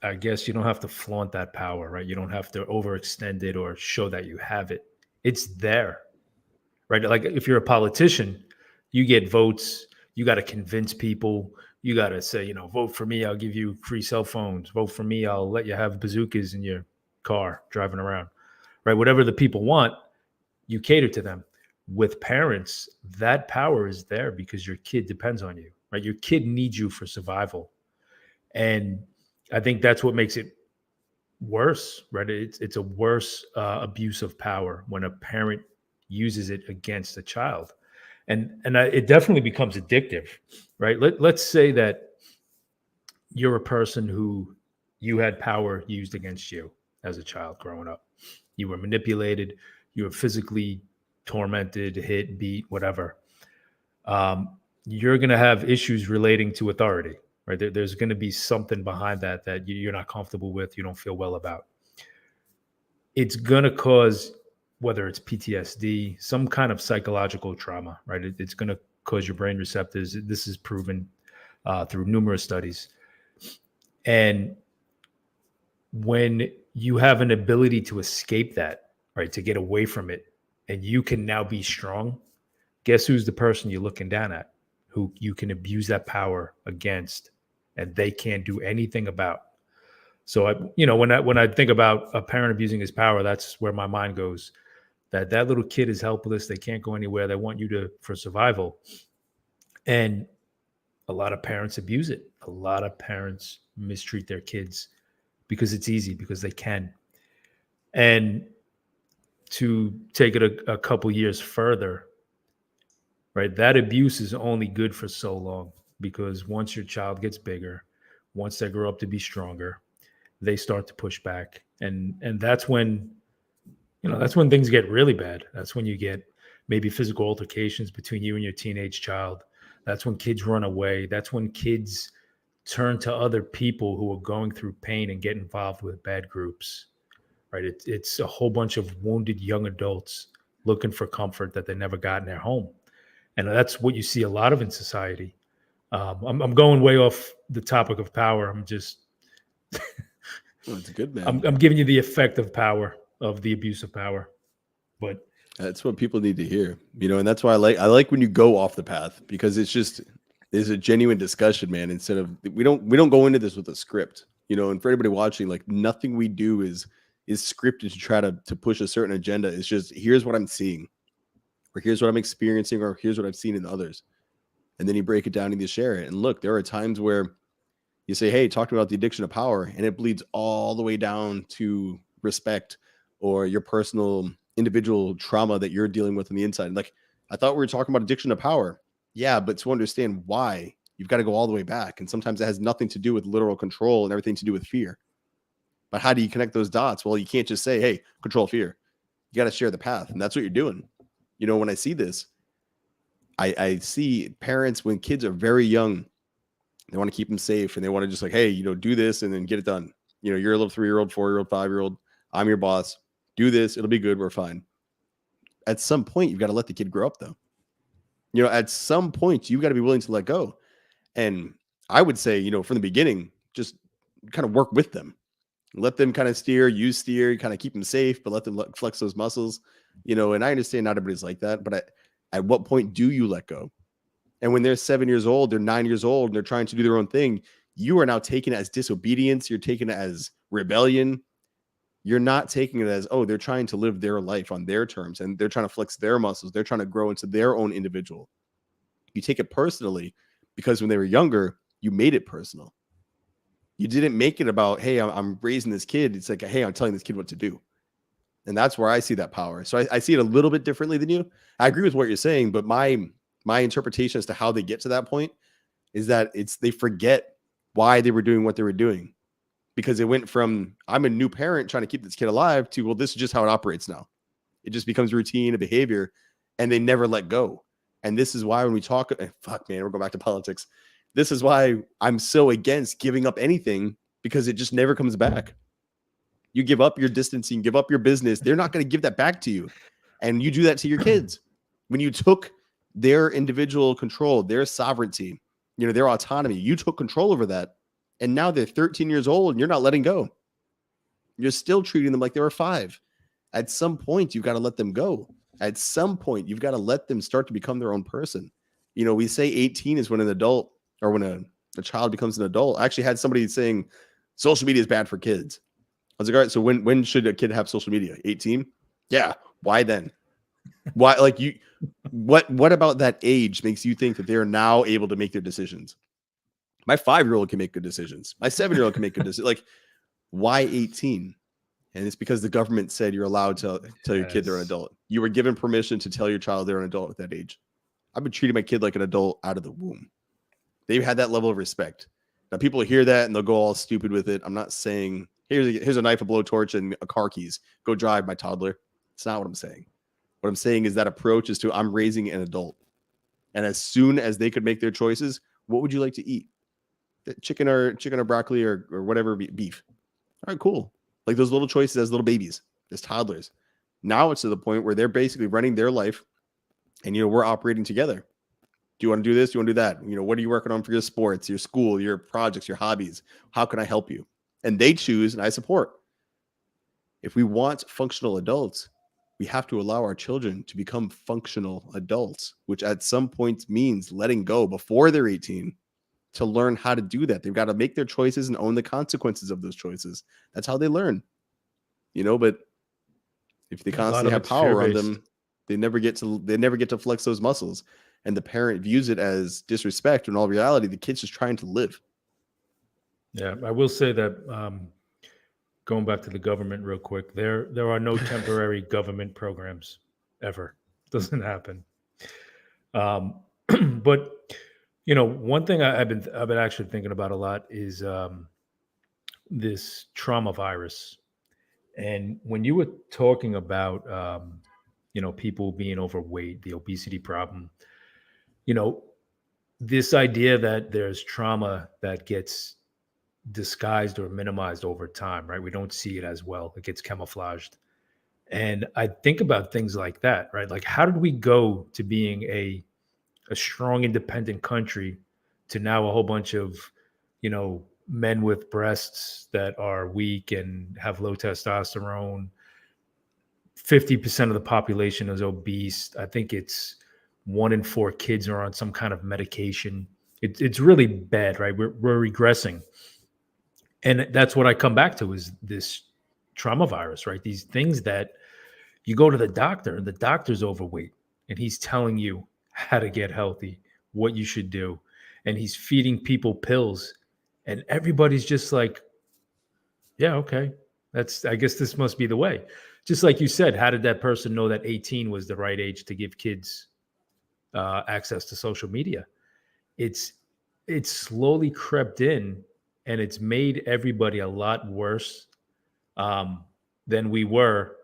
I guess you don't have to flaunt that power, right? You don't have to overextend it or show that you have it. It's there, right? Like if you're a politician, you get votes, you got to convince people, you got to say, vote for me, I'll give you free cell phones. Vote for me, I'll let you have bazookas in your car driving around, right? Whatever the people want, you cater to them. With parents, that power is there because your kid depends on you, right? Your kid needs you for survival. And I think that's what makes it worse, right? It's a worse abuse of power when a parent uses it against a child. And it definitely becomes addictive, right? Let's say that you're a person who you had power used against you as a child growing up. You were manipulated, you were physically tormented, hit, beat, whatever. You're going to have issues relating to authority, right? There's going to be something behind that you're not comfortable with, you don't feel well about. It's going to cause, whether it's PTSD, some kind of psychological trauma, right? It's going to cause your brain receptors. This is proven through numerous studies. And when you have an ability to escape that, right, to get away from it, and you can now be strong, guess who's the person you're looking down at, who you can abuse that power against, and they can't do anything about. So, when I think about a parent abusing his power, that's where my mind goes. That little kid is helpless. They can't go anywhere. They want you for survival. And a lot of parents abuse it. A lot of parents mistreat their kids because it's easy, because they can. And to take it a couple years further, right? That abuse is only good for so long, because once your child gets bigger, once they grow up to be stronger, they start to push back. And that's when, that's when things get really bad. That's when you get maybe physical altercations between you and your teenage child. That's when kids run away. That's when kids turn to other people who are going through pain and get involved with bad groups, right? It's a whole bunch of wounded young adults looking for comfort that they never got in their home. And that's what you see a lot of in society. I'm going way off the topic of power. I'm just, it's good, man. I'm giving you the effect of power, of the abuse of power. But that's what people need to hear, and that's why I like when you go off the path, because it's a genuine discussion, man. Instead of, we don't go into this with a script, and for everybody watching, like, nothing we do is scripted to try to push a certain agenda. It's just, here's what I'm seeing, or here's what I'm experiencing, or here's what I've seen in others. And then you break it down and you share it. And look, there are times where you say, hey, talk about the addiction of power, and it bleeds all the way down to respect or your personal individual trauma that you're dealing with on the inside. Like, I thought we were talking about addiction to power. Yeah, but to understand why, you've got to go all the way back. And sometimes it has nothing to do with literal control and everything to do with fear. But how do you connect those dots? Well, you can't just say, hey, control fear. You got to share the path. And that's what you're doing. You know, when I see this, I see parents when kids are very young, they want to keep them safe and they want to just like, hey, you know, do this and then get it done. You know, you're a little 3-year-old, 4-year-old, 5-year-old. I'm your boss. Do this. It'll be good. We're fine. At some point, you've got to let the kid grow up, though. You know, at some point, you've got to be willing to let go. And I would say, you know, from the beginning, just kind of work with them. Let them kind of steer, you steer, kind of keep them safe, but let them flex those muscles. You know, and I understand not everybody's like that, but at what point do you let go? And when they're 7 years old, they're 9 years old, and they're trying to do their own thing, you are now taking it as disobedience. You're taking it as rebellion. You're not taking it as, oh, they're trying to live their life on their terms and they're trying to flex their muscles. They're trying to grow into their own individual. You take it personally because when they were younger, you made it personal. You didn't make it about, hey, I'm raising this kid. It's like, hey, I'm telling this kid what to do. And that's where I see that power. So I see it a little bit differently than you. I agree with what you're saying, but my interpretation as to how they get to that point is that they forget why they were doing what they were doing. Because it went from, I'm a new parent trying to keep this kid alive to, well, this is just how it operates now. It just becomes routine, a behavior, and they never let go. And this is why when we talk, fuck, man, we're going back to politics. This is why I'm so against giving up anything, because it just never comes back. You give up your distancing, give up your business. They're not going to give that back to you. And you do that to your kids. When you took their individual control, their sovereignty, you know, their autonomy, you took control over that. And now they're 13 years old and you're not letting go. You're still treating them like they were 5. At some point, you've got to let them go. At some point, you've got to let them start to become their own person. You know, we say 18 is when an adult, or when a child becomes an adult. I actually had somebody saying social media is bad for kids. I was like, all right, so when should a kid have social media? 18? Yeah. Why then? Why, like, what about that age makes you think that they're now able to make their decisions? My 5-year-old can make good decisions. My 7-year-old can make good decisions. Like, why 18? And it's because the government said you're allowed to tell your kid they're an adult. You were given permission to tell your child they're an adult at that age. I've been treating my kid like an adult out of the womb. They've had that level of respect. Now, people hear that and they'll go all stupid with it. I'm not saying, here's a knife, a blowtorch, and a car keys. Go drive, my toddler. It's not what I'm saying. What I'm saying is that approach is to, I'm raising an adult. And as soon as they could make their choices, what would you like to eat? Chicken or broccoli or whatever, beef. All right, cool. Like those little choices as little babies, as toddlers. Now it's to the point where they're basically running their life and, you know, we're operating together. Do you want to do this? Do you want to do that? You know, what are you working on for your sports, your school, your projects, your hobbies? How can I help you? And they choose and I support. If we want functional adults, we have to allow our children to become functional adults, which at some point means letting go before they're 18 to learn how to do that. They've got to make their choices and own the consequences of those choices. That's how they learn, you know, but if they constantly have power on them, they never get to flex those muscles. And the parent views it as disrespect, when all reality, the kid's just trying to live. Yeah, I will say that going back to the government real quick, there are no temporary government programs ever. Doesn't happen. But you know, one thing I've been actually thinking about a lot is this trauma virus. And when you were talking about you know, people being overweight, the obesity problem, you know, this idea that there's trauma that gets disguised or minimized over time, right? We don't see it as well. It gets camouflaged. And I think about things like that, right? Like, how did we go to being a strong, independent country to now a whole bunch of, you know, men with breasts that are weak and have low testosterone? 50% of the population is obese. I think it's 1 in 4 kids are on some kind of medication. It's really bad, right? We're regressing. And that's what I come back to, is this trauma virus, right? These things that you go to the doctor and the doctor's overweight and he's telling you how to get healthy, what you should do. And he's feeding people pills and everybody's just like, yeah, okay. I guess this must be the way. just like you said, how did that person know that 18 was the right age to give kids access to social media? It's it's slowly crept in, and it's made everybody a lot worse um, than we were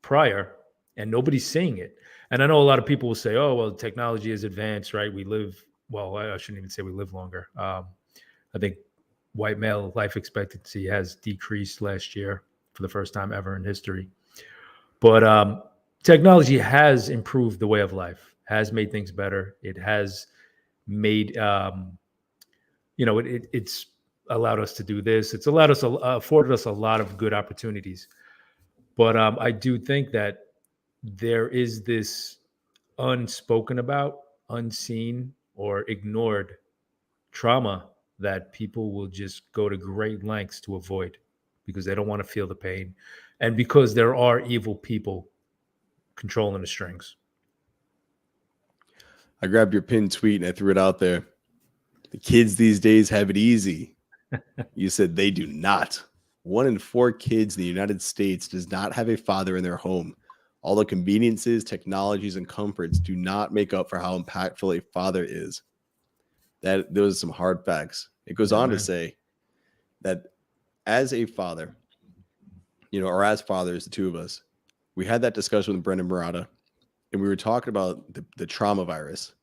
prior, and nobody's saying it. And I know a lot of people will say, "Oh, well, technology is advanced, right? We live well." I shouldn't even say we live longer. I think white male life expectancy has decreased last year for the first time ever in history. But technology has improved the way of life, has made things better. It has made, it's allowed us to do this. It's allowed us, afforded us a lot of good opportunities. But I do think that there is this unspoken about, unseen, or ignored trauma that people will just go to great lengths to avoid because they don't want to feel the pain and because there are evil people controlling the strings. I grabbed your pinned tweet and I threw it out there. The kids these days have it easy. You said they do not. 1 in 4 kids in the United States does not have a father in their home. All the conveniences, technologies, and comforts do not make up for how impactful a father is. Those are some hard facts. It goes on to say that as a father, or as fathers, the two of us, we had that discussion with Brendan Murata, and we were talking about the trauma virus.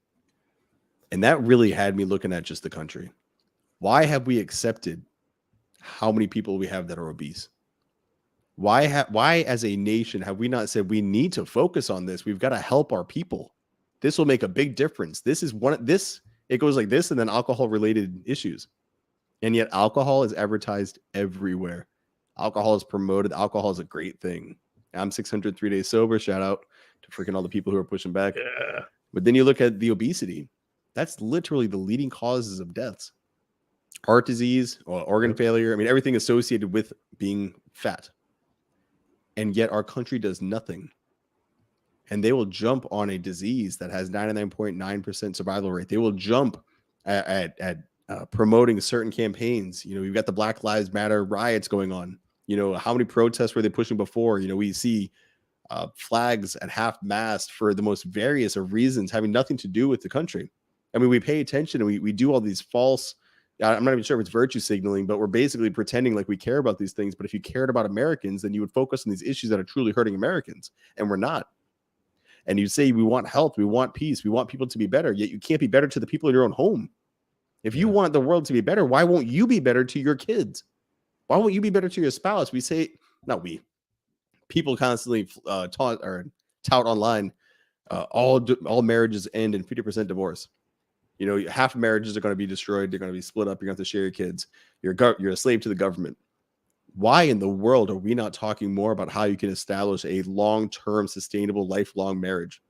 And that really had me looking at just the country. Why have we accepted how many people we have that are obese? Why as a nation have we not said we need to focus on this? We've got to help our people. This will make a big difference. It goes like this, and then alcohol related issues. And yet alcohol is advertised everywhere. Alcohol is promoted. Alcohol is a great thing. I'm 603 days sober. Shout out to freaking all the people who are pushing back. Yeah. But then you look at the obesity. That's literally the leading causes of deaths. Heart disease, organ failure. I mean, everything associated with being fat. And yet our country does nothing. And they will jump on a disease that has 99.9% survival rate. They will jump at promoting certain campaigns. You've got the Black Lives Matter riots going on. How many protests were they pushing before? We see flags at half mast for the most various of reasons having nothing to do with the country. I mean, we pay attention and we do all these false, I'm not even sure if it's virtue signaling, but we're basically pretending like we care about these things. But if you cared about Americans, then you would focus on these issues that are truly hurting Americans. And we're not. And you say we want health, we want peace, we want people to be better, yet you can't be better to the people in your own home. If you want the world to be better, why won't you be better to your kids? Why won't you be better to your spouse? People constantly tout online, all marriages end in 50% divorce. Half of marriages are going to be destroyed. They're going to be split up. You're going to have to share your kids. You're a slave to the government. Why in the world are we not talking more about how you can establish a long-term, sustainable, lifelong marriage?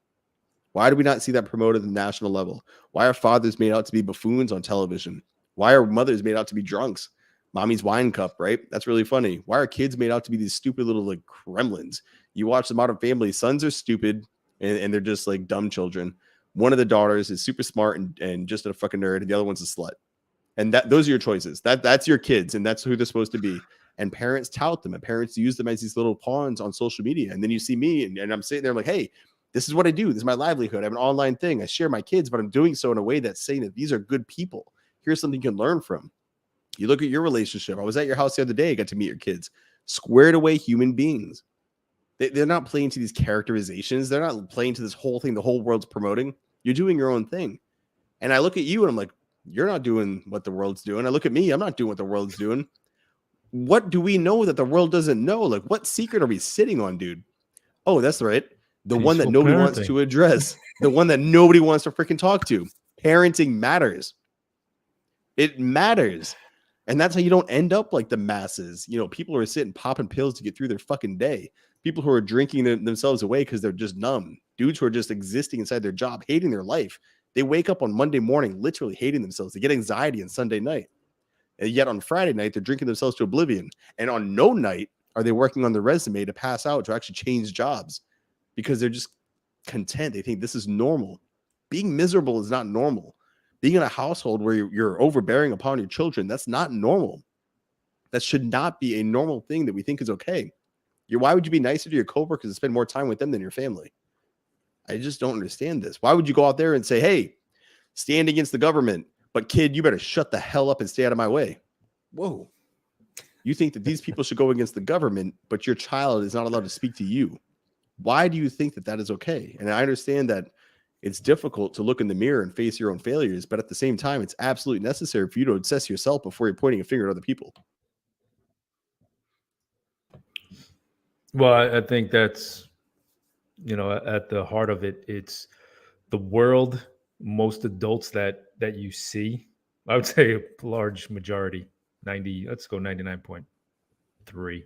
Why do we not see that promoted at the national level? Why are fathers made out to be buffoons on television? Why are mothers made out to be drunks? Mommy's wine cup, right? That's really funny. Why are kids made out to be these stupid little like gremlins? You watch the Modern Family, sons are stupid and they're just like dumb children. One of the daughters is super smart and just a fucking nerd, and the other one's a slut. And those are your choices. That's your kids, and that's who they're supposed to be. And parents tout them, and parents use them as these little pawns on social media. And then you see me, and I'm sitting there like, hey, this is what I do. This is my livelihood. I have an online thing. I share my kids, but I'm doing so in a way that's saying that these are good people. Here's something you can learn from. You look at your relationship. I was at your house the other day. I got to meet your kids. Squared away human beings. They're not playing to these characterizations. They're not playing to this whole thing the whole world's promoting. You're doing your own thing. And I look at you and I'm like, you're not doing what the world's doing. I look at me. I'm not doing what the world's doing. What do we know that the world doesn't know? Like, what secret are we sitting on, dude? Oh, that's right. The one that nobody wants to address. The one that nobody wants to freaking talk to. Parenting matters. It matters. And that's how you don't end up like the masses. People who are sitting popping pills to get through their fucking day. People who are drinking themselves away because they're just numb. Dudes who are just existing inside their job, hating their life. They wake up on Monday morning literally hating themselves. They get anxiety on Sunday night. And yet on Friday night, they're drinking themselves to oblivion. And on no night are they working on their resume to pass out, to actually change jobs, because they're just content. They think this is normal. Being miserable is not normal. Being in a household where you're overbearing upon your children, that's not normal. That should not be a normal thing that we think is okay. Why would you be nicer to your coworkers and spend more time with them than your family? I just don't understand this. Why would you go out there and say, hey, stand against the government, but kid, you better shut the hell up and stay out of my way? Whoa. You think that these people should go against the government, but your child is not allowed to speak to you. Why do you think that that is okay? And I understand that it's difficult to look in the mirror and face your own failures, but at the same time, it's absolutely necessary for you to assess yourself before you're pointing a finger at other people. Well, I think that's, at the heart of it. It's the world. Most adults that you see, I would say a large majority, 90, let's go 99.3,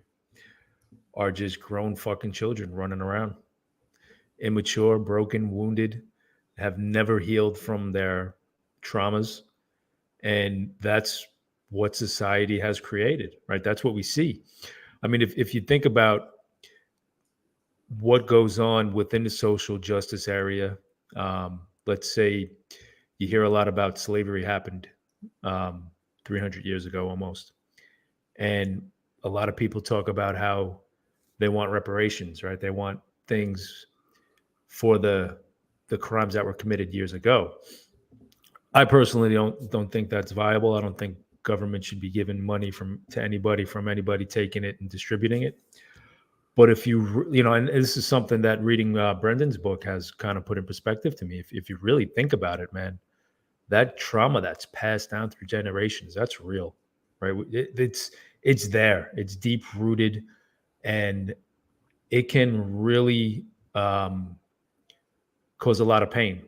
are just grown fucking children running around, immature, broken, wounded, have never healed from their traumas. And that's what society has created, right? That's what we see. I mean, if you think about what goes on within the social justice area, let's say you hear a lot about slavery happened 300 years ago almost. And a lot of people talk about how they want reparations, right? They want things for the crimes that were committed years ago. I personally don't think that's viable. I don't think government should be giving money from anybody taking it and distributing it. But if and this is something that reading Brendan's book has kind of put in perspective to me. If you really think about it, man, that trauma that's passed down through generations, that's real, right? It's there. It's deep rooted, and it can really cause a lot of pain.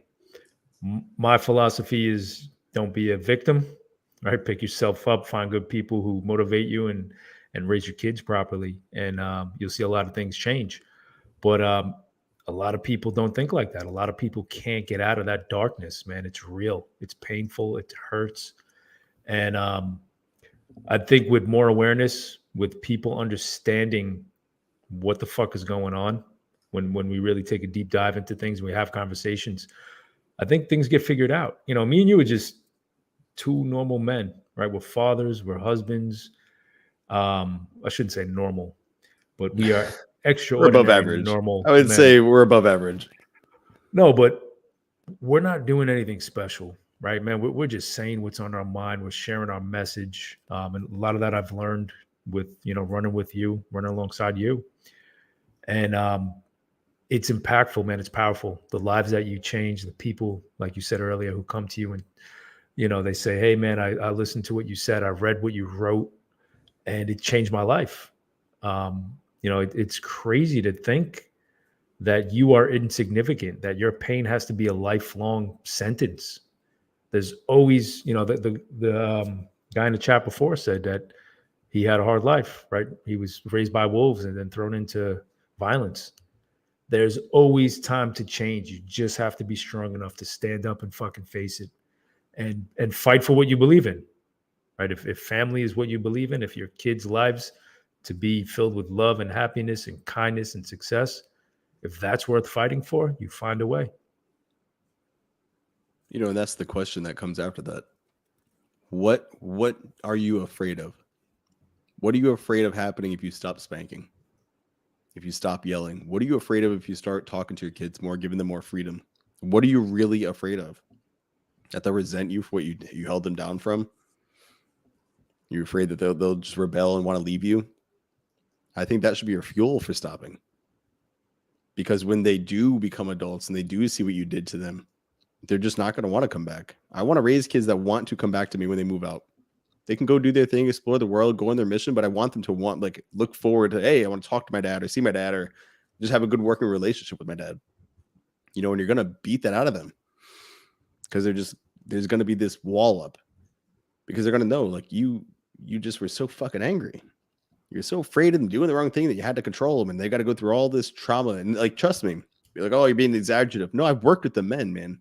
My philosophy is don't be a victim, right? Pick yourself up, find good people who motivate you, and raise your kids properly, and you'll see a lot of things change. But a lot of people don't think like that. A lot of people can't get out of that darkness, man. It's real. It's painful. It hurts. And I think with more awareness, with people understanding what the fuck is going on, when we really take a deep dive into things, and we have conversations, I think things get figured out. Me and you are just two normal men, right? We're fathers, we're husbands. I shouldn't say normal, but we are extraordinary. We're above average. Normal. I would men. say we're above average. No, but we're not doing anything special, right, man? We're just saying what's on our mind. We're sharing our message. And a lot of that I've learned with, running with you, running alongside you. And it's impactful, man. It's powerful. The lives that you change, the people, like you said earlier, who come to you and, they say, hey, man, I listened to what you said. I read what you wrote, and it changed my life. It's crazy to think that you are insignificant, that your pain has to be a lifelong sentence. There's always, the guy in the chat before said that he had a hard life, right? He was raised by wolves and then thrown into violence. There's always time to change. You just have to be strong enough to stand up and fucking face it and fight for what you believe in, right? If family is what you believe in, if your kids' lives to be filled with love and happiness and kindness and success, if that's worth fighting for, you find a way. And that's the question that comes after that. What are you afraid of? What are you afraid of happening if you stop spanking? If you stop yelling? What are you afraid of if you start talking to your kids more, giving them more freedom? What are you really afraid of? That they'll resent you for what you held them down from? You're afraid that they'll just rebel and want to leave you? I think that should be your fuel for stopping. Because when they do become adults and they do see what you did to them, they're just not going to want to come back. I want to raise kids that want to come back to me when they move out. They can go do their thing, explore the world, go on their mission, but I want them to look forward to, hey, I want to talk to my dad or see my dad or just have a good working relationship with my dad. And you're going to beat that out of them because there's going to be this wall up because they're going to know, like, you just were so fucking angry. You're so afraid of them doing the wrong thing that you had to control them, and they got to go through all this trauma. And like, trust me, be like, oh, you're being exaggerative. No, I've worked with the men, man.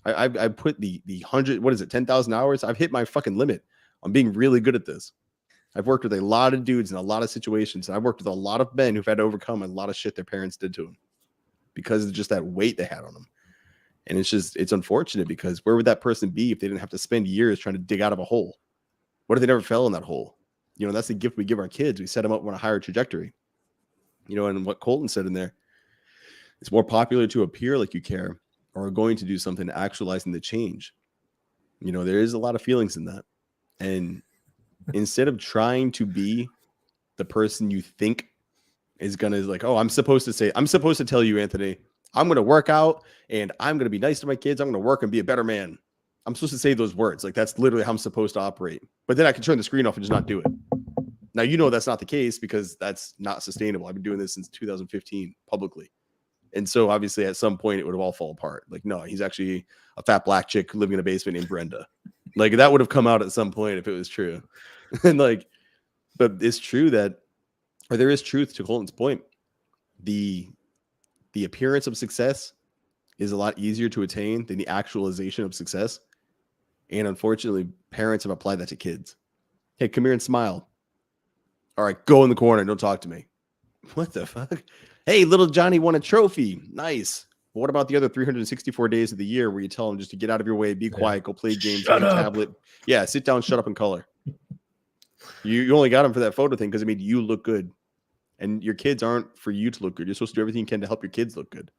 I put the 10,000 hours. I've hit my fucking limit on being really good at this. I've worked with a lot of dudes in a lot of situations. And I've worked with a lot of men who've had to overcome a lot of shit their parents did to them because of just that weight they had on them. And it's unfortunate because where would that person be if they didn't have to spend years trying to dig out of a hole? What if they never fell in that hole? That's the gift we give our kids. We set them up on a higher trajectory. And what Colton said in there, it's more popular to appear like you care or are going to do something actualizing the change. There is a lot of feelings in that. And instead of trying to be the person you think is going to like, oh, I'm supposed to tell you, Anthony, I'm going to work out and I'm going to be nice to my kids. I'm going to work and be a better man. I'm supposed to say those words. Like, that's literally how I'm supposed to operate. But then I can turn the screen off and just not do it. Now, that's not the case because that's not sustainable. I've been doing this since 2015 publicly. And so obviously at some point it would have all fall apart. Like, no, he's actually a fat black chick living in a basement named Brenda. Like, that would have come out at some point if it was true. And but it's true that, or there is truth to Colton's point. The appearance of success is a lot easier to attain than the actualization of success. And unfortunately, parents have applied that to kids. Hey, come here and smile. All right, go in the corner and don't talk to me. What the fuck? Hey, little Johnny won a trophy. Nice. What about the other 364 days of the year where you tell him just to get out of your way, be quiet, go play games, get a tablet. Yeah, sit down, shut up, and color. You only got him for that photo thing because it made you look good. And your kids aren't for you to look good. You're supposed to do everything you can to help your kids look good.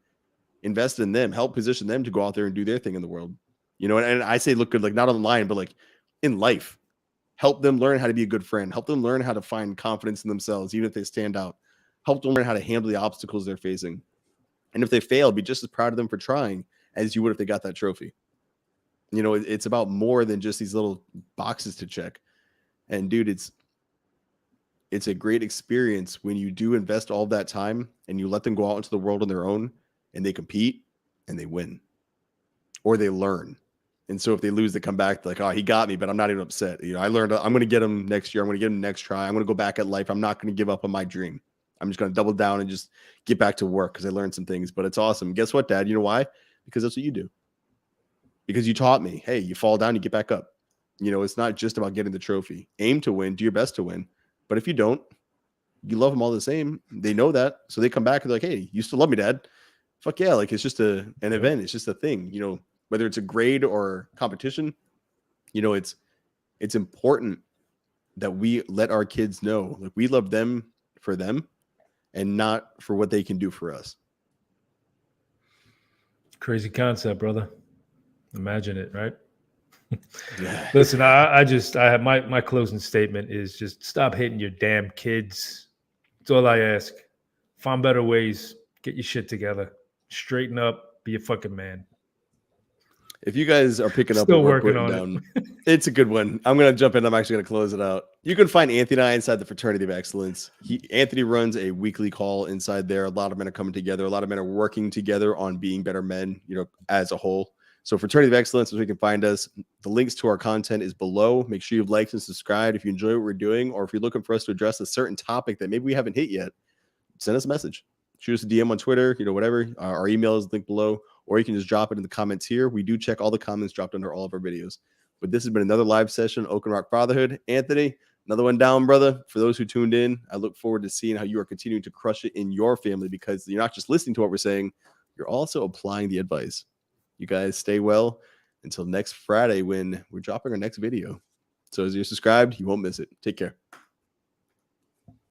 Invest in them. Help position them to go out there and do their thing in the world. And I say look good, like not online, but like in life. Help them learn how to be a good friend. Help them learn how to find confidence in themselves, even if they stand out. Help them learn how to handle the obstacles they're facing. And if they fail, be just as proud of them for trying as you would if they got that trophy. It's about more than just these little boxes to check. And dude, it's a great experience when you do invest all that time and you let them go out into the world on their own and they compete and they win or they learn. And so if they lose, they come back like, oh, he got me, but I'm not even upset. I learned I'm going to get him next year. I'm going to get him next try. I'm going to go back at life. I'm not going to give up on my dream. I'm just going to double down and just get back to work because I learned some things. But it's awesome. Guess what, Dad? You know why? Because that's what you do. Because you taught me, hey, you fall down, you get back up. It's not just about getting the trophy. Aim to win. Do your best to win. But if you don't, you love them all the same. They know that. So they come back and they're like, hey, you still love me, Dad? Fuck yeah. Like, it's just an event. It's just a thing. Whether it's a grade or competition, it's important that we let our kids know, like, we love them for them and not for what they can do for us. Crazy concept, brother. Imagine it, right? Yeah. Listen, I have my closing statement is just stop hating your damn kids. That's all I ask. Find better ways. Get your shit together. Straighten up. Be a fucking man. If you guys are picking up Still what we're working putting on down, it's a good one. I'm going to jump in. I'm actually going to close it out. You can find Anthony and I inside the Fraternity of Excellence. Anthony runs a weekly call inside there. A lot of men are coming together. A lot of men are working together on being better men, as a whole. So Fraternity of Excellence is where you can find us. The links to our content is below. Make sure you've liked and subscribed if you enjoy what we're doing, or if you're looking for us to address a certain topic that maybe we haven't hit yet, send us a message. Shoot us a DM on Twitter, whatever. Our email is linked below, or you can just drop it in the comments here. We do check all the comments dropped under all of our videos. But this has been another live session, Oak and Rock Fatherhood. Anthony, another one down, brother. For those who tuned in, I look forward to seeing how you are continuing to crush it in your family, because you're not just listening to what we're saying, you're also applying the advice. You guys stay well until next Friday when we're dropping our next video. So as you're subscribed, you won't miss it. Take care.